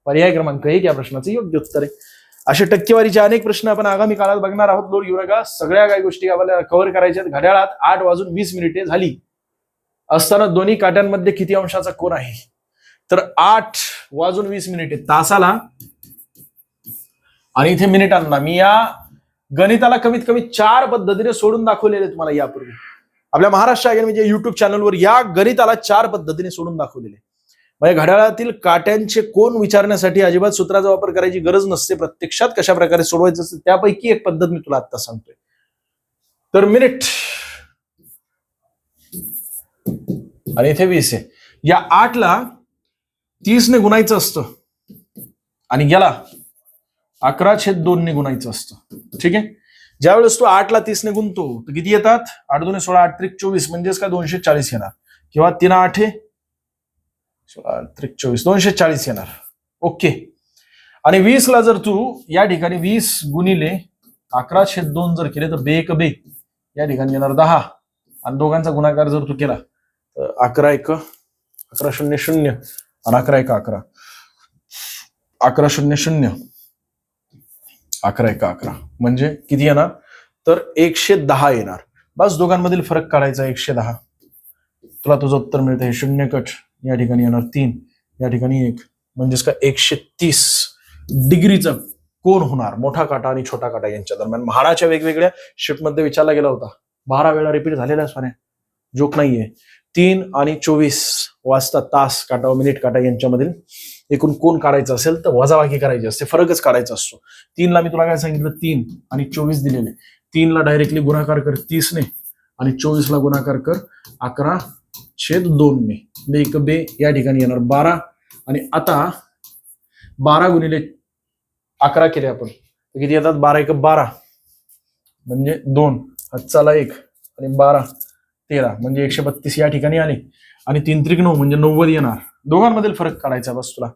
पर्याय क्रमांक 1 या प्रश्नाचं योग्य उत्तर आहे. अशा टक्केवारीचे अनेक प्रश्न आपण आगामी काळात बघणार आहोत. लोड घेऊ नका. सगळ्या काही गोष्टी आपल्याला कव्हर करायच्यात. घड्याळात 8:20 झाली असताना दोन्ही काट्यांमध्ये किती अंशाचा कोन आहे? तर 8:20 तासाला, आणि इथे मिनिटांना. मी या गणिताला कमीत कमी 4 पद्धतीने सोडून दाखवलेले तुम्हाला यापूर्वी. आपल्या महाराष्ट्र अकॅडमीच्या युट्यूब चॅनलवर या गणिताला 4 पद्धतीने सोडून दाखवलेले. म्हणजे घड्याळातील काट्यांचे कोन विचारण्यासाठी अजिबात सूत्राचा वापर करायची गरज नसते. प्रत्यक्षात कशा प्रकारे सोडवायचं असतं त्यापैकी एक पद्धत मी तुला आता सांगतोय. तर मिनिट आणि इथे 20 आहे. या 8ला 30 ने गुणायचं असतं आणि याला 11/2 ने गुणायचं असतं. ठीक आहे. ज्यावेळेस तू 8ला 30 ने गुणतो तर किती येतात? 8 2 16 8 3 24 म्हणजेच काय 240 येणार किंवा 3 8 16 3 24 240 येणार. ओके. आणि 20ला जर तू या ठिकाणी 20 गुणिले 11/2 जर केले तर 2 1 2 या ठिकाणी येणार 10 आणि दोघांचा गुणाकार जर तू केला तर 11 1 11 0 0 आणि 11 1 11 11 0 0 11 1 11 म्हणजे किती येणार? तर 110 येणार. बस दोघांमधील फरक काढायचा 110. तुला तुझं उत्तर मिळतं. हे 0 कट या ठिकाणी येणार 3 या ठिकाणी 1 म्हणजेच का 130 डिग्रीचा कोण होणार मोठा काटा आणि छोटा काटा यांच्या दरम्यान. म्हाडाच्या वेगवेगळ्या शिफ्टमध्ये विचारला गेला होता. 12 वेळा रिपीट झालेला सोन्या, जोक नाहीये. 3 आणि 24 वाजता तास काटा व मिनिट काटा यांच्यामधील एकूण कोण काढायचं असेल तर वजाबाकी करायची असते, फरकच काढायचा असतो. 3ला मी तुला काय सांगितलं? 3 आणि 24 दिलेले. 3ला डायरेक्टली गुणाकार कर 30 ने आणि 24ला गुणाकार कर 11/2 ने. 1 2 या ठिकाणी येणार 12 आणि आता 12 गुणिले 11 केले आपण तर किती येतात? 12 1 12 म्हणजे 2 हातचाला 1 आणि 12 13 म्हणजे 132 या ठिकाणी आले आणि 3 त्रिक 9 म्हणजे 90 येणार. दोघांमधील फरक काढायचा बस तुला.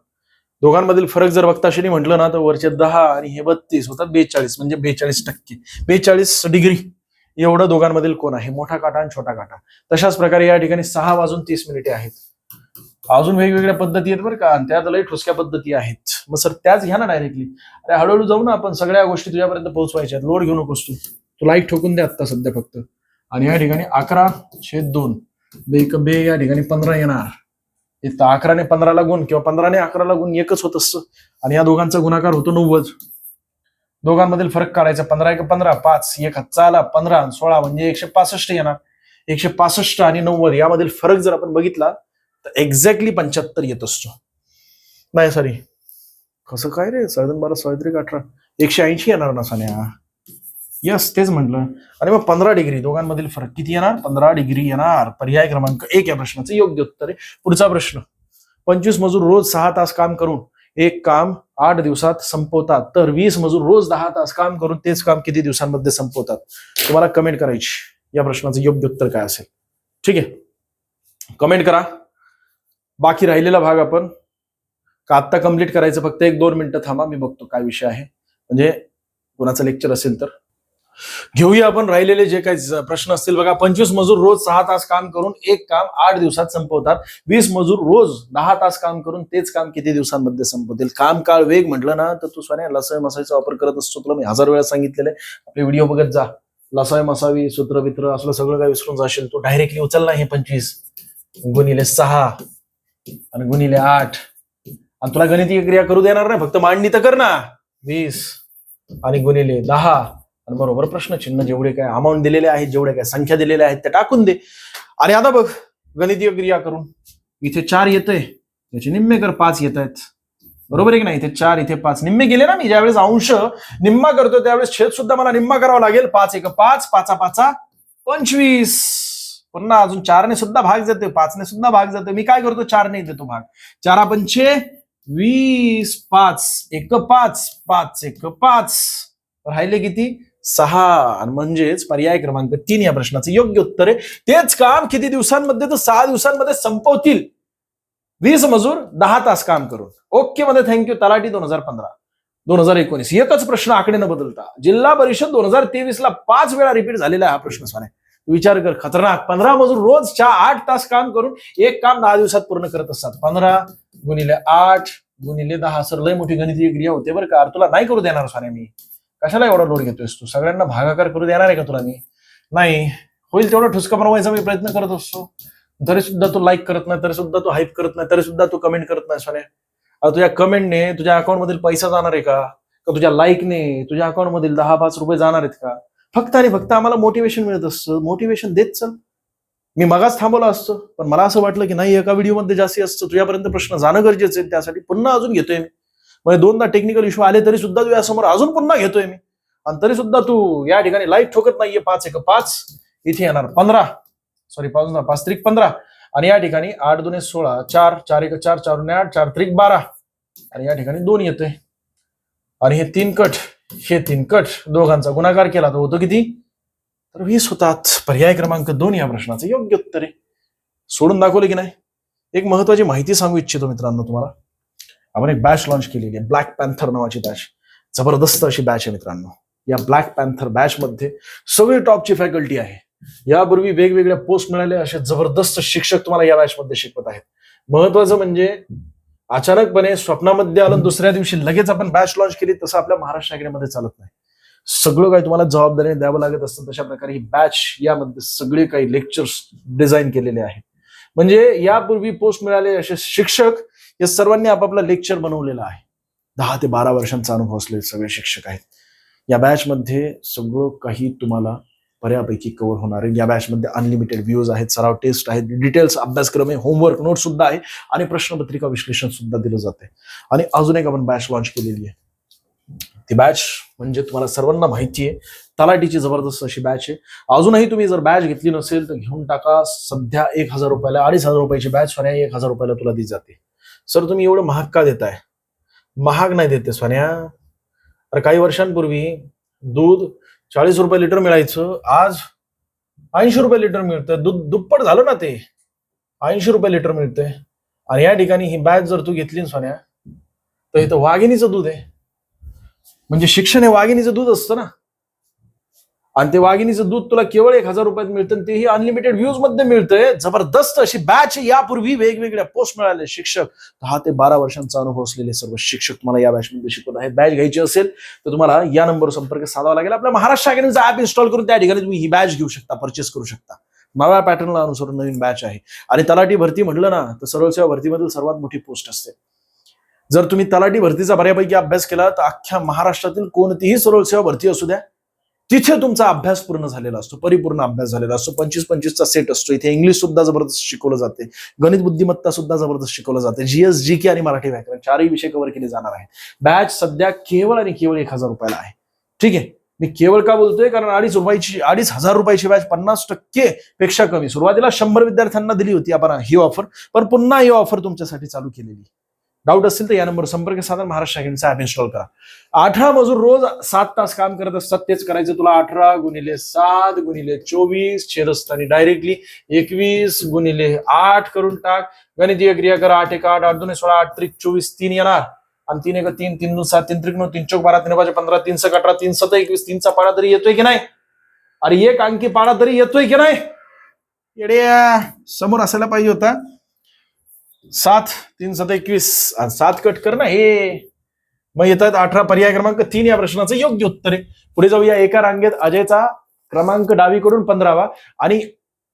दोघांमधील फरक जर वक्ताशीने म्हटलं ना तर वरचे 10 आणि हे 32 होतात 42 म्हणजे 42%, 42 डिग्री एवढं दोघांमधील कोण आहे, मोठा काटा आणि छोटा काटा. तशाच प्रकारे या ठिकाणी 6 वाजून 30 मिनिटे आहेत. अजून वेगवेगळ्या पद्धती आहेत बरं का, त्यात लई ठोसक्या पद्धती आहेत. मग सर त्याच घ्या ना डायरेक्टली. अरे हळूहळू जाऊ ना आपण, सगळ्या गोष्टी तुझ्यापर्यंत पोहोचवायच्या. लोड घेऊ नकोस तू. तू लाईक ठोकून दे आता सध्या फक्त. आणि या ठिकाणी 11/2 1 2 या ठिकाणी 15 येणार. इथं 11 ने 15ला गुण किंवा 15 ने 11ला गुण एकच होत असतं आणि या दोघांचा गुणाकार होतो 90. दोघांमधील फरक काढायचा. 15 1 15 5 1 हातचा आला 15 आणि 16 म्हणजे 165 येणार. 165 आणि 90 यामधील फरक जर आपण बघितला तर एक्झॅक्टली 75 येत असतो. नाही सॉरी, कसं काय रे? 12 16 18 180 येणार ना सान्या. यस तेच म्हटलं. आणि मग 15 डिग्री दोघांमधील फरक किती येणार? 15 डिग्री येणार. पर्याय क्रमांक 1 या प्रश्नाचं योग्य उत्तर आहे. पुढचा प्रश्न. 25 मजूर रोज 6 तास काम करून एक काम 8 दिवसात संपवतात तर 20 मजूर रोज 10 तास काम करून तेच काम किती दिवसांमध्ये संपवतात? तुम्हाला कमेंट करायची. या प्रश्नाचं योग्य उत्तर काय असेल? ठीक आहे, कमेंट करा. बाकी राहिलेला भाग आपण का आत्ता कम्प्लीट करायचं? फक्त 1-2 मिनिटं थांबा, मी बघतो काय विषय आहे. म्हणजे कोणाचं लेक्चर असेल तर घेऊया आपण. राहिलेले जे काही प्रश्न असतील बघा. 25 मजूर रोज 6 तास काम करून एक काम 8 दिवसात संपवतात. 20 मजूर रोज 10 तास काम करून तेच काम किती दिवसांमध्ये संपवतील? काम काळ वेग म्हटलं ना तर तू सोन्या लसाई मसाईचा वापर करत असतो. तुला मी 1000 वेळा सांगितलेलं आहे. आपले व्हिडिओ बघत जा. लसाई मसावी सूत्र बित्र असलं सगळं काय विसरून जाशील. तू डायरेक्टली उचल ना हे 25 गुणिले 6 आणि गुणिले 8 आणि तुला गणितीय क्रिया करू देणार नाही, फक्त मांडणी तर कर ना. 20 आणि गुणिले 10 आणि बरोबर प्रश्नचिन्ह. जेवढे काय अमाऊंट दिलेले आहेत, जेवढे काय संख्या दिलेल्या आहेत ते टाकून दे. आणि आता बघ गणितीय क्रिया करून. इथे 4 येतंय, त्याचे निम्मे कर 5 येत आहेत. बरोबर आहे की नाही? इथे 4 इथे 5 निम्मे गेले ना. मी ज्यावेळेस अंश निम्मा करतो त्यावेळेस छेद सुद्धा मला निम्मा करावा लागेल. 5 1 5 5 5 25. पुन्हा अजून 4 ने सुद्धा भाग जाते, 5 ने सुद्धा भाग जाते. मी काय करतो? 4 ने देतो भाग. 4 पंचे 20 5 1 5 5 1 5 राहिले किती? 6. आणि म्हणजेच पर्याय क्रमांक 3 या प्रश्नाचं योग्य उत्तर आहे. तेच काम किती दिवसांमध्ये? तर 6 दिवसांमध्ये संपवतील 20 मजूर 10 तास काम करून. ओके मध्ये थँक्यू. तलाठी 2015 2019 एकच प्रश्न आकडे न बदलता. जिल्हा परिषद 2023 ला 5 वेळा रिपीट झालेला आहे हा प्रश्न. सोन्या विचार कर, खतरनाक. 15 मजूर रोज 8 तास काम करून एक काम 10 दिवसात पूर्ण करत असतात. 15 गुणिले 8 गुणिले 10 सर लय मोठी गणितीय क्रिया होते बरं का. तुला नाही करू देणार सोन्या मी. कशाला एवढा लोड घेतोयस तू? सगळ्यांना भागाकार करू देणार आहे का तुला मी? नाही. होईल तेवढा ठुसका बनवायचा मी प्रयत्न करत असतो. तरी सुद्धा तू लाईक करत नाही, तरी सुद्धा तू हाईप करत नाही, तरी सुद्धा तू कमेंट करत नाही सोन्या. तुझ्या कमेंटने तुझ्या अकाउंट मधील पैसा जाणार आहे का? तुझ्या लाईकने तुझ्या अकाउंट मधील 10-5 रुपये जाणार आहेत का? फक्त आणि फक्त आम्हाला मोटिवेशन मिळत असतं. मोटिवेशन देत चल. मी मगाच थांबवलं असतं, पण मला असं वाटलं की नाही, एका व्हिडिओमध्ये जास्ती असतं, तुझ्यापर्यंत प्रश्न जाणं गरजेचं आहे, त्यासाठी पुन्हा अजून घेतोय मी. म्हणजे दोनदा टेक्निकल इश्यू आले तरी सुद्धा तुझ्यासमोर अजून पुन्हा घेतोय मी, आणि तरी सुद्धा तू या ठिकाणी लाईट ठोकत नाहीये. 5 इथे येणार 15, सॉरी 5 त्रिक 15, आणि या ठिकाणी 8 2 16, 4 4 1 4 4 8, 4 त्रिक 12, आणि या ठिकाणी 2 येतोय, आणि हे 3 कट, हे 3 कट, दोघांचा गुणाकार केला तर होतो किती, तर 20 होतात. पर्याय क्रमांक 2 या प्रश्नाचं योग्य उत्तर आहे. सोडून दाखवले की नाही. एक महत्वाची माहिती सांगू इच्छितो मित्रांनो तुम्हाला. आपण एक बॅच लॉन्च केलेली आहे, ब्लॅक पॅन्थर नावाची बॅच. जबरदस्त अशी बॅच आहे मित्रांनो. या ब्लॅक पॅन्थर बॅच मध्ये सगळी टॉपची फॅकल्टी आहे. यापूर्वी वेगवेगळ्या पोस्ट मिळाले असे जबरदस्त शिक्षक तुम्हाला या बॅच मध्ये शिकवत आहेत. महत्वाचं म्हणजे अचानकपणे स्वप्नामध्ये आलं दुसऱ्या दिवशी लगेच आपण बॅच लॉन्च केली, तसं आपल्या महाराष्ट्र अकॅडमीमध्ये चालत नाही. सगळं काही तुम्हाला जबाबदारीने द्यावं लागत असतं. तशा प्रकारे ही बॅच, यामध्ये सगळे काही लेक्चर्स डिझाईन केलेले आहेत. म्हणजे यापूर्वी पोस्ट मिळाले असे शिक्षक या सर्वांनी आपापला लेक्चर बनवलेला आहे. 10 ते 12 वर्षांचा अनुभव असलेले सगळे शिक्षक आहेत. या बॅच मध्ये सगळं काही तुम्हाला बऱ्यापैकी कव्हर होणार आहे. या बॅच मध्ये अनलिमिटेड व्ह्यूज आहेत, सराव टेस्ट आहेत, डिटेल्स अभ्यासक्रम आहे, होमवर्क नोट सुद्धा आहे, आणि प्रश्नपत्रिका विश्लेषण सुद्धा दिलं जाते. आणि अजून एक आपण बॅच लॉन्च केलेली आहे. ती बॅच म्हणजे तुम्हाला सर्वांना माहिती आहे, तलाठीची जबरदस्त अशी बॅच आहे. अजूनही तुम्ही जर बॅच घेतली नसेल तर घेऊन टाका. सध्या 1000 रुपयाला, 2500 रुपयाची बॅच सोन्या 1000 रुपयाला तुला दी जाते. सर तुम्ही एवढं महाग का देताय? महाग नाही देते सोन्या. अरे काही वर्षांपूर्वी दूध 40 रुपये लिटर मिळायचं, आज 80 रुपये लिटर मिळतं. दूध दुप्पट झालं ना, ते 80 रुपये लिटर मिळतंय. आणि या ठिकाणी ही बॅच जर तू घेतली सोन्या, तर इथं वाघिणीचं दूध आहे. म्हणजे शिक्षण हे वाघिणीचं दूध असतं ना, आणि ते वाघिणीचं दूध तुला केवळ 1000 रुपयात मिळतं, तेही अनलिमिटेड व्ह्यूज मध्ये मिळतंय. जबरदस्त अशी बॅच. यापूर्वी वेगवेगळ्या पोस्ट मिळाले शिक्षक, 10 ते 12 वर्षांचा अनुभव असलेले सर्व शिक्षक तुम्हाला या बॅच मध्ये शिकवत आहेत. बॅच घ्यायची असेल तर तुम्हाला या नंबरवर संपर्क साधावा लागेल. आपल्या महाराष्ट्र अकॅडमीचा ऍप इन्स्टॉल करून त्या ठिकाणी तुम्ही ही बॅच घेऊ शकता, परचेस करू शकता. नव्या पॅटर्नला अनुसरून नवीन बॅच आहे. आणि तलाठी भरती म्हटलं ना, तर सरळ सेवा भरतीमधील सर्वात मोठी पोस्ट असते. जर तुम्ही तलाठी भरतीचा बऱ्यापैकी अभ्यास केला तर अख्ख्या महाराष्ट्रातील कोणतीही सरळ सेवा भरती असू द्या, तिथे तुमचा अभ्यास पूर्ण झालेला असतो, परिपूर्ण अभ्यास झालेला असतो. 25-25चा सेट असतो. इथे इंग्लिश सुद्धा जबरदस्त शिकवलं जाते, गणित बुद्धिमत्ता सुद्धा जबरदस्त शिकवलं जाते, जीएस, जीके आणि मराठी व्याकरण 4ही विषय कव्हर केले जाणार आहेत. बॅच सध्या केवळ आणि केवळ 1000 रुपयाला आहे. ठीक आहे, मी केवळ का बोलतोय, कारण 2500 रुपयाची बॅच 50% पेक्षा कमी. सुरुवातीला 100 विद्यार्थ्यांना दिली होती आपण ही ऑफर, पण पुन्हा ही ऑफर तुमच्यासाठी चालू केलेली. डाऊट असेल तर या नंबर संपर्क साधा, महाराष्ट्र अकॅडमीचा ऍप इन्स्टॉल करा. 18 मजूर रोज 7 तास काम करत असतात. तेच करायचं तुला 18 × 7 × 24 छेदस्थानी डायरेक्टली 21 × 8 करून टाक. गणितीय क्रिया कर. 8 1 8, 8 2 16, 8 त्रिक 24, 3 येणार, आणि 3 1 3, 3 2 7, 3 त्रिक 9, 3 चौक 12, 3 5 15, 3 6 18, 3 7 21, 3चा पाडा तरी येतोय की नाही? अरे एक अंकी पाडा तरी येतोय की नाही? येड्या, समोर असायला पाहिजे होता. 7 3 7 21, 7 कट कर ना हे. मग येतात 18. पर्याय क्रमांक 3 या प्रश्नाचं योग्य उत्तर आहे. पुढे जाऊया. एका रांगेत अजयचा क्रमांक डावीकडून 15वा आणि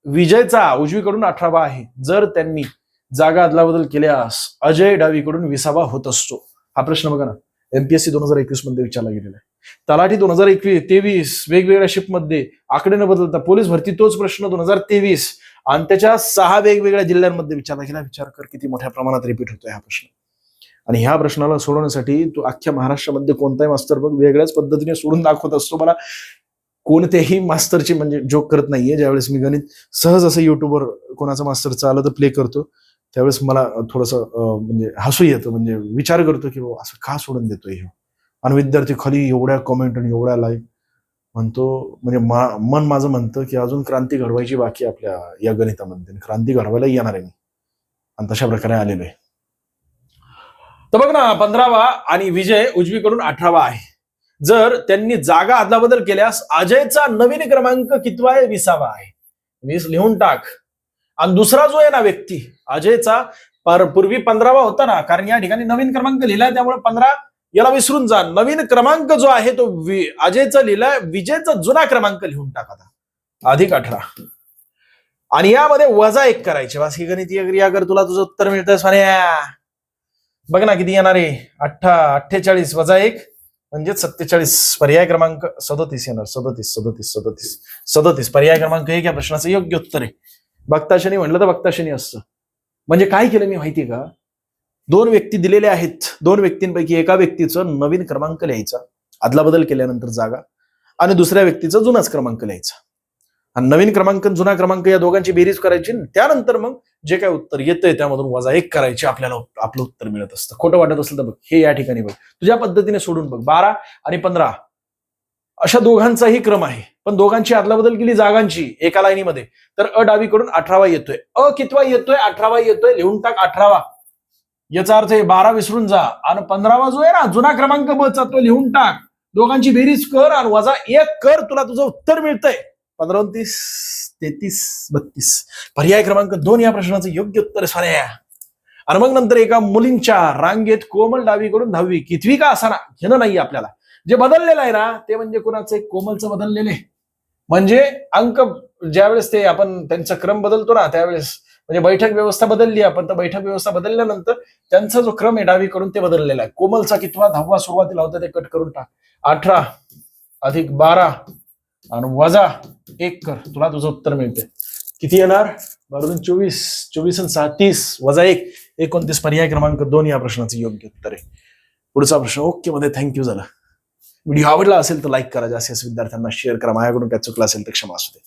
विजयचा उजवीकडून 18वा आहे. जर त्यांनी जागा अदलाबदल केल्यास अजय डावीकडून 20वा होत असतो. हा प्रश्न बघा ना, एमपीएससी 2021 मध्ये विचारला गेलेला आहे. तलाठी 2023 वेगवेगळ्या शिफ्ट मध्ये आकडे न बदलता. पोलीस भरती तोच प्रश्न 2023 आणि त्याच्या 6 वेगवेगळ्या जिल्ह्यांमध्ये विचारला गेला. विचार कर किती मोठ्या प्रमाणात रिपीट होतोय हा प्रश्न. आणि ह्या प्रश्नाला सोडवण्यासाठी तू अख्ख्या महाराष्ट्रामध्ये कोणताही मास्तर बघ वेगळ्याच पद्धतीने सोडून दाखवत असतो. मला कोणत्याही मास्टरची म्हणजे जोक करत नाहीये. ज्यावेळेस मी गणित सहज असं युट्यूबवर कोणाचं मास्टरचं आलं तर प्ले करतो, त्यावेळेस मला थोडंसं म्हणजे हसू येतं. म्हणजे विचार करतो की असं का सोडून देतोय हे. आणि विद्यार्थी खाली एवढ्या कमेंट आणि एवढ्या लाईक म्हणतो. म्हणजे मन माझं म्हणतं की अजून क्रांती घडवायची बाकी आपल्या या गणितामध्ये. क्रांती घडवायला येणार आहे मी, आणि तशा प्रकारे आलेलो आहे. तर बघ ना, 15वा आणि विजय उजवीकडून 18वा आहे. जर त्यांनी जागा अदलाबदल केल्यास अजयचा नवीन क्रमांक कितवा आहे? 20वा आहे. 20 लिहून टाक. आणि दुसरा जो आहे ना व्यक्ती, अजयचा पूर्वी 15वा होता ना, कारण या ठिकाणी नवीन क्रमांक लिहिलाय त्यामुळे 15 याला विसरून जा. नवीन क्रमांक जो आहे तो अजयचा लिहिलाय, विजयचा जुना क्रमांक लिहून टाका. अधिक 18 आणि यामध्ये -1 करायचे. बस ही गणितीय क्रिया कर, तुला तुझं उत्तर मिळतं सोन्या. बघ ना किती येणार आहे. 48 -1 म्हणजे 47. पर्याय क्रमांक 37 येणार. 37 37 37 37. पर्याय क्रमांक 1 या प्रश्नाचं योग्य उत्तर आहे. बघताशनी म्हटलं तर बघताशनी असतं. म्हणजे काय केलं मी माहितीये का, 2 व्यक्ती दिलेले आहेत, 2 व्यक्तींपैकी एका व्यक्तीचं नवीन क्रमांक लिहायचा अदलाबदल केल्यानंतर जागा, आणि दुसऱ्या व्यक्तीचा जुनाच क्रमांक लिहायचा. आणि नवीन क्रमांक जुना क्रमांक या दोघांची बेरीज करायची. त्यानंतर मग जे काय उत्तर येतंय त्यामधून वजा 1 करायची, आपल्याला आपलं उत्तर मिळत असतं. खोटं वाटत असेल तर बघ, हे या ठिकाणी बघ, तुझ्या पद्धतीने सोडून बघ. 12 आणि 15 अशा दोघांचाही क्रम आहे, पण दोघांची अदलाबदल केली जागांची एका लाईनीमध्ये, तर अ डावीकडून 18वा येतोय. अ कितवा येतोय? 18वा येतोय. लिहून टाक 18वा. याचा अर्थ 12 विसरून जा, आणि 15वा जो आहे ना जुना क्रमांक बचा तो लिहून टाक. दोघांची बेरीज कर आणि वजा 1 कर, तुला तुझं उत्तर मिळतंय. 15, 29, 33, 32. पर्याय क्रमांक 2 या प्रश्नाचं योग्य उत्तर साऱ्या. आणि मग नंतर एका मुलींच्या रांगेत कोमल डावीकडून 10वी, कितवी का असाना घेणं नाही आपल्याला. जे बदललेलं आहे ना ते म्हणजे कुणाचं, कोमलचं बदललेले. म्हणजे अंक ज्यावेळेस ते आपण त्यांचा क्रम बदलतो ना त्यावेळेस, म्हणजे बैठक व्यवस्था बदलली आपण, तर बैठक व्यवस्था बदलल्यानंतर त्यांचा जो क्रम आहे डावीकडून ते बदललेला आहे. कोमलचा कितवा? 10वा सुरुवातीला होता ते कट करून टाक. 18 अधिक 12 आणि वजा 1 कर, तुला तुझं उत्तर मिळते. किती येणार? 12, 24, 24 आणि 6, 30, वजा 1, 29. पर्याय क्रमांक 2 या प्रश्नाचं योग्य उत्तर आहे. पुढचा प्रश्न ओके मध्ये. थँक्यू झालं. व्हिडिओ आवडला असेल तर लाईक करा, जास्तीत जास्त विद्यार्थ्यांना शेअर करा. माझ्याकडून काय चुकलं असेल तर क्षमा असू दे.